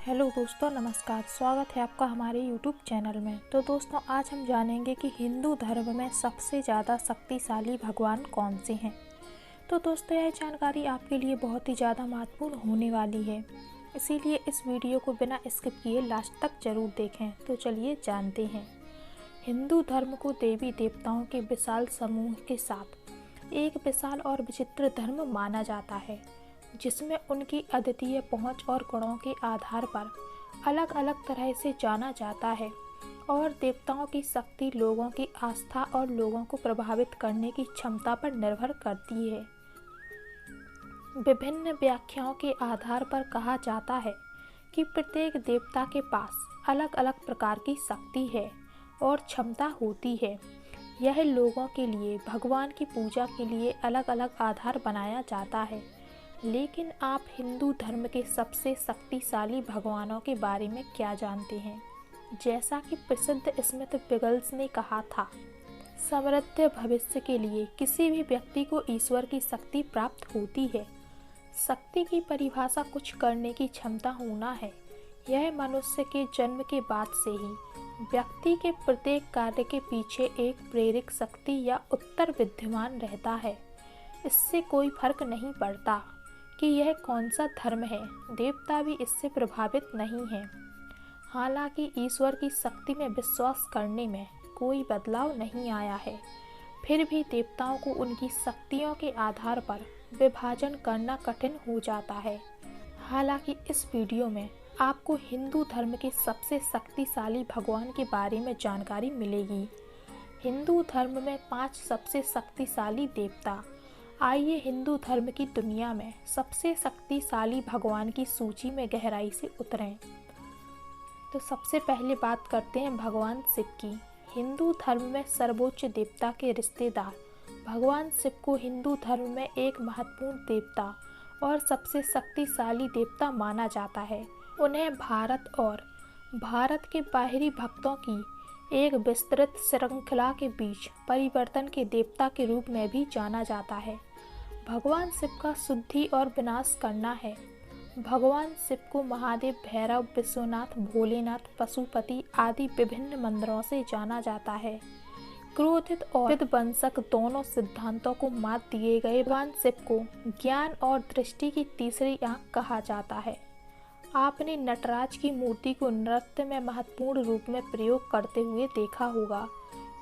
Hello दोस्तों, नमस्कार। स्वागत है आपका हमारे यूट्यूब चैनल में। तो दोस्तों, आज हम जानेंगे कि हिंदू धर्म में सबसे ज़्यादा शक्तिशाली भगवान कौन से हैं। तो दोस्तों, यह जानकारी आपके लिए बहुत ही ज़्यादा महत्वपूर्ण होने वाली है, इसीलिए इस वीडियो को बिना स्किप किए लास्ट तक जरूर देखें। तो चलिए जानते हैं। हिंदू धर्म को देवी देवताओं के विशाल समूह के साथ एक विशाल और विचित्र धर्म माना जाता है, जिसमें उनकी अद्वितीय पहुंच और गुणों के आधार पर अलग अलग तरह से जाना जाता है और देवताओं की शक्ति लोगों की आस्था और लोगों को प्रभावित करने की क्षमता पर निर्भर करती है। विभिन्न व्याख्याओं के आधार पर कहा जाता है कि प्रत्येक देवता के पास अलग अलग प्रकार की शक्ति है और क्षमता होती है। यह लोगों के लिए भगवान की पूजा के लिए अलग अलग आधार बनाया जाता है। लेकिन आप हिंदू धर्म के सबसे शक्तिशाली भगवानों के बारे में क्या जानते हैं? जैसा कि प्रसिद्ध स्मिथ बिगल्स ने कहा था, समृद्ध भविष्य के लिए किसी भी व्यक्ति को ईश्वर की शक्ति प्राप्त होती है। शक्ति की परिभाषा कुछ करने की क्षमता होना है। यह मनुष्य के जन्म के बाद से ही व्यक्ति के प्रत्येक कार्य के पीछे एक प्रेरक शक्ति या उत्तर विद्यमान रहता है। इससे कोई फर्क नहीं पड़ता कि यह कौन सा धर्म है, देवता भी इससे प्रभावित नहीं हैं। हालांकि ईश्वर की शक्ति में विश्वास करने में कोई बदलाव नहीं आया है, फिर भी देवताओं को उनकी शक्तियों के आधार पर विभाजन करना कठिन हो जाता है। हालांकि इस वीडियो में आपको हिंदू धर्म के सबसे शक्तिशाली भगवान के बारे में जानकारी मिलेगी। हिंदू धर्म में 5 सबसे शक्तिशाली देवता। आइए हिंदू धर्म की दुनिया में सबसे शक्तिशाली भगवान की सूची में गहराई से उतरें। तो सबसे पहले बात करते हैं भगवान शिव की। हिंदू धर्म में सर्वोच्च देवता के रिश्तेदार भगवान शिव को हिंदू धर्म में एक महत्वपूर्ण देवता और सबसे शक्तिशाली देवता माना जाता है। उन्हें भारत और भारत के बाहरी भक्तों की एक विस्तृत श्रृंखला के बीच परिवर्तन के देवता के रूप में भी जाना जाता है। भगवान शिव का शुद्धि और विनाश करना है। भगवान शिव को महादेव, भैरव, विश्वनाथ, भोलेनाथ, पशुपति आदि विभिन्न मंदिरों से जाना जाता है। क्रोधित और विध्वंसक दोनों सिद्धांतों को मात दिए गए भगवान शिव को ज्ञान और दृष्टि की तीसरी आंख कहा जाता है। आपने नटराज की मूर्ति को नृत्य में महत्वपूर्ण रूप में प्रयोग करते हुए देखा होगा।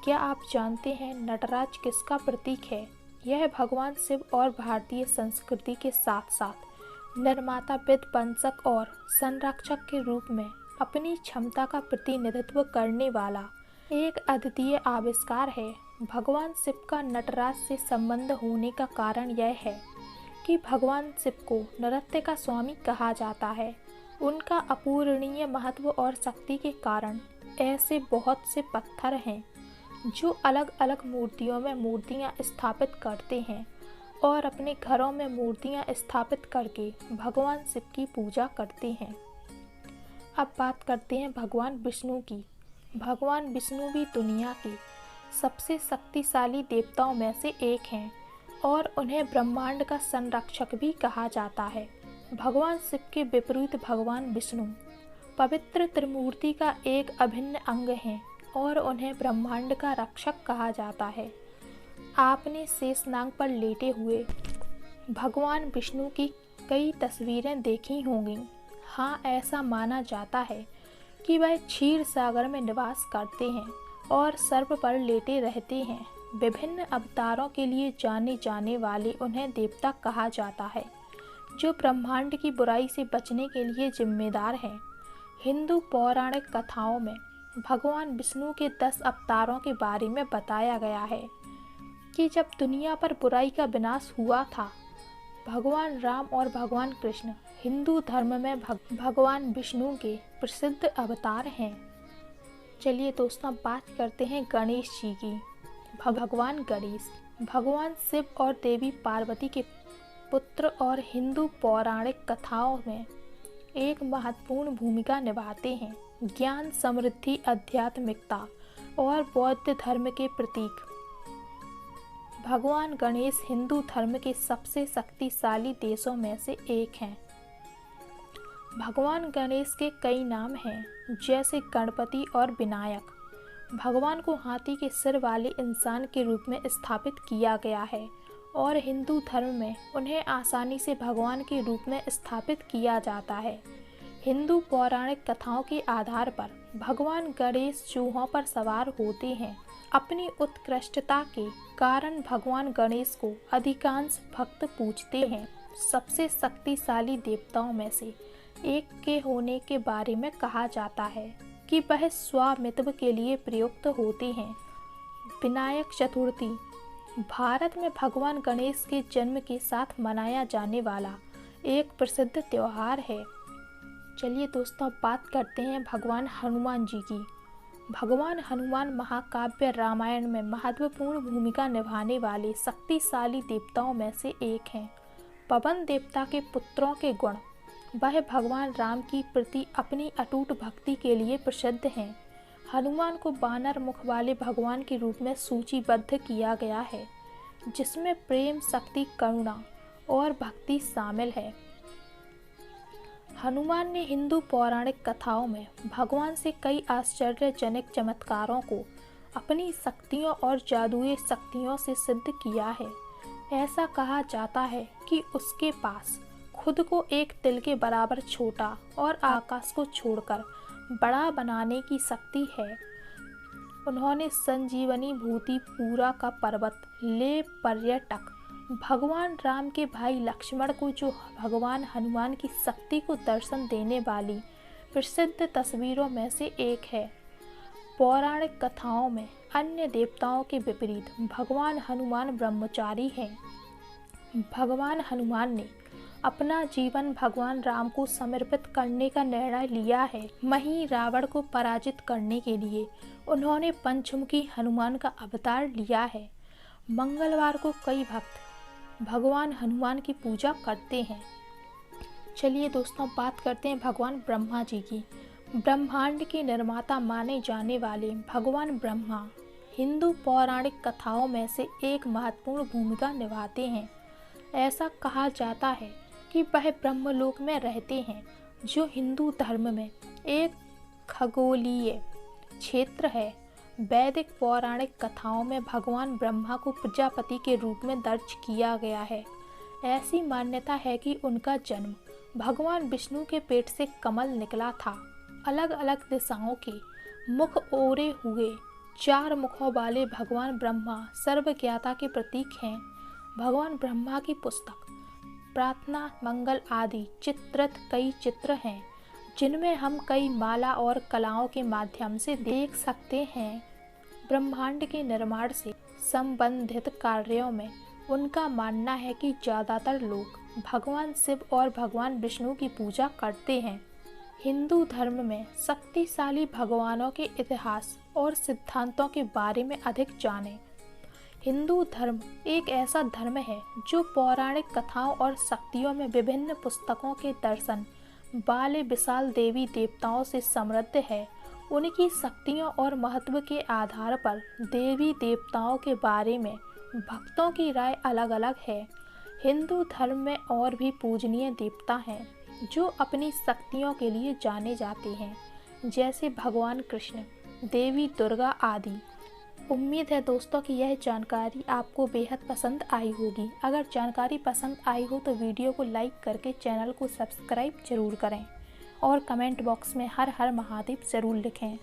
क्या आप जानते हैं नटराज किसका प्रतीक है? यह भगवान शिव और भारतीय संस्कृति के साथ साथ निर्माता, विध्वंसक और संरक्षक के रूप में अपनी क्षमता का प्रतिनिधित्व करने वाला एक अद्वितीय आविष्कार है। भगवान शिव का नटराज से संबंध होने का कारण यह है कि भगवान शिव को नृत्य का स्वामी कहा जाता है। उनका अपूरणीय महत्व और शक्ति के कारण ऐसे बहुत से पत्थर हैं जो अलग अलग मूर्तियों में मूर्तियां स्थापित करते हैं और अपने घरों में मूर्तियां स्थापित करके भगवान शिव की पूजा करते हैं। अब बात करते हैं भगवान विष्णु की। भगवान विष्णु भी दुनिया के सबसे शक्तिशाली देवताओं में से एक हैं और उन्हें ब्रह्मांड का संरक्षक भी कहा जाता है। भगवान शिव के विपरीत भगवान विष्णु पवित्र त्रिमूर्ति का एक अभिन्न अंग हैं और उन्हें ब्रह्मांड का रक्षक कहा जाता है। आपने शेषनाग पर लेटे हुए भगवान विष्णु की कई तस्वीरें देखी होंगी। हाँ, ऐसा माना जाता है कि वह क्षीर सागर में निवास करते हैं और सर्प पर लेटे रहते हैं। विभिन्न अवतारों के लिए जाने जाने वाले उन्हें देवता कहा जाता है, जो ब्रह्मांड की बुराई से बचने के लिए जिम्मेदार हैं। हिंदू पौराणिक कथाओं में भगवान विष्णु के 10 अवतारों के बारे में बताया गया है कि जब दुनिया पर बुराई का विनाश हुआ था, भगवान राम और भगवान कृष्ण हिंदू धर्म में भगवान विष्णु के प्रसिद्ध अवतार हैं। चलिए दोस्तों, बात करते हैं गणेश जी की। भगवान गणेश भगवान शिव और देवी पार्वती के पुत्र और हिंदू पौराणिक कथाओं में एक महत्वपूर्ण भूमिका निभाते हैं। ज्ञान, समृद्धि, आध्यात्मिकता और बौद्ध धर्म के प्रतीक भगवान गणेश हिंदू धर्म के सबसे शक्तिशाली देशों में से एक हैं। भगवान गणेश के कई नाम हैं, जैसे गणपति और विनायक। भगवान को हाथी के सिर वाले इंसान के रूप में स्थापित किया गया है और हिंदू धर्म में उन्हें आसानी से भगवान के रूप में स्थापित किया जाता है। हिंदू पौराणिक कथाओं के आधार पर भगवान गणेश चूहों पर सवार होते हैं। अपनी उत्कृष्टता के कारण भगवान गणेश को अधिकांश भक्त पूजते हैं। सबसे शक्तिशाली देवताओं में से एक के होने के बारे में कहा जाता है कि वह स्वामित्व के लिए प्रयुक्त होते हैं। विनायक चतुर्थी भारत में भगवान गणेश के जन्म के साथ मनाया जाने वाला एक प्रसिद्ध त्योहार है। चलिए दोस्तों, बात करते हैं भगवान हनुमान जी की। भगवान हनुमान महाकाव्य रामायण में महत्वपूर्ण भूमिका निभाने वाले शक्तिशाली देवताओं में से एक हैं। पवन देवता के पुत्रों के गुण वह भगवान राम की प्रति अपनी अटूट भक्ति के लिए प्रसिद्ध हैं। हनुमान को वानर मुख वाले भगवान के रूप में सूचीबद्ध किया गया है, जिसमें प्रेम, शक्ति, करुणा और भक्ति शामिल है। हनुमान ने हिंदू पौराणिक कथाओं में भगवान से कई आश्चर्यजनक चमत्कारों को अपनी शक्तियों और जादुई शक्तियों से सिद्ध किया है। ऐसा कहा जाता है कि उसके पास खुद को एक तिल के बराबर छोटा और आकाश को छोड़कर बड़ा बनाने की शक्ति है। उन्होंने संजीवनी भूति पूरा का पर्वत ले पर्यटक भगवान राम के भाई लक्ष्मण को, जो भगवान हनुमान की शक्ति को दर्शन देने वाली प्रसिद्ध तस्वीरों में से एक है। पौराणिक कथाओं में अन्य देवताओं के विपरीत भगवान हनुमान ब्रह्मचारी हैं। भगवान हनुमान ने अपना जीवन भगवान राम को समर्पित करने का निर्णय लिया है। वहीं रावण को पराजित करने के लिए उन्होंने पंचमुखी हनुमान का अवतार लिया है। मंगलवार को कई भक्त भगवान हनुमान की पूजा करते हैं। चलिए दोस्तों, बात करते हैं भगवान ब्रह्मा जी की। ब्रह्मांड के निर्माता माने जाने वाले भगवान ब्रह्मा हिंदू पौराणिक कथाओं में से एक महत्वपूर्ण भूमिका निभाते हैं। ऐसा कहा जाता है कि वह ब्रह्मलोक में रहते हैं, जो हिंदू धर्म में एक खगोलीय क्षेत्र है। वैदिक पौराणिक कथाओं में भगवान ब्रह्मा को प्रजापति के रूप में दर्ज किया गया है। ऐसी मान्यता है कि उनका जन्म भगवान विष्णु के पेट से कमल निकला था। अलग अलग दिशाओं के मुख ओरे हुए 4 मुखों वाले भगवान ब्रह्मा सर्वज्ञता के प्रतीक हैं। भगवान ब्रह्मा की पुस्तक प्रार्थना, मंगल आदि चित्रित कई चित्र हैं, जिनमें हम कई माला और कलाओं के माध्यम से देख सकते हैं। ब्रह्मांड के निर्माण से संबंधित कार्यों में उनका मानना है कि ज़्यादातर लोग भगवान शिव और भगवान विष्णु की पूजा करते हैं। हिंदू धर्म में शक्तिशाली भगवानों के इतिहास और सिद्धांतों के बारे में अधिक जानें। हिंदू धर्म एक ऐसा धर्म है जो पौराणिक कथाओं और शक्तियों में विभिन्न पुस्तकों के दर्शन वाले विशाल देवी देवताओं से समृद्ध है। उनकी शक्तियों और महत्व के आधार पर देवी देवताओं के बारे में भक्तों की राय अलग अलग है। हिंदू धर्म में और भी पूजनीय देवता हैं जो अपनी शक्तियों के लिए जाने जाते हैं, जैसे भगवान कृष्ण, देवी दुर्गा आदि। उम्मीद है दोस्तों कि यह जानकारी आपको बेहद पसंद आई होगी। अगर जानकारी पसंद आई हो तो वीडियो को लाइक करके चैनल को सब्सक्राइब जरूर करें और कमेंट बॉक्स में हर हर महादेव ज़रूर लिखें।